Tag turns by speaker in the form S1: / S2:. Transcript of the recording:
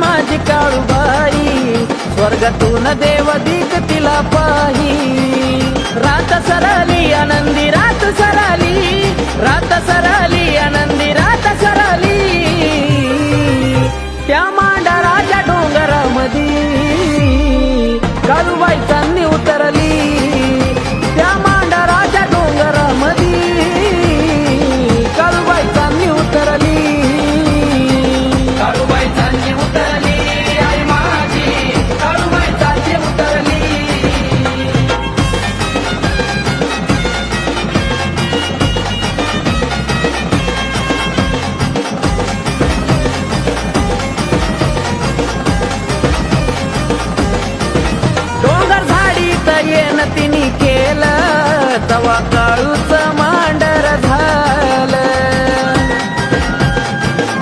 S1: माझी काळूबाई, स्वर्गातून देवदीप तिला पाही. रात सरली आनंदी रात सरली, रात सरली आनंदी रात सरली, त्या मांडराच्या डोंगरामधी काळूबाई चांदणी उतरली. त्या मांडराच्या डोंगरामधी काळूबाई चांदणी उतरली. काळूबाई चांदणी उतरली, आई माझी काळूबाई चांदणी उतरली. डोंगर झाडीत येन तिने केलं, तवा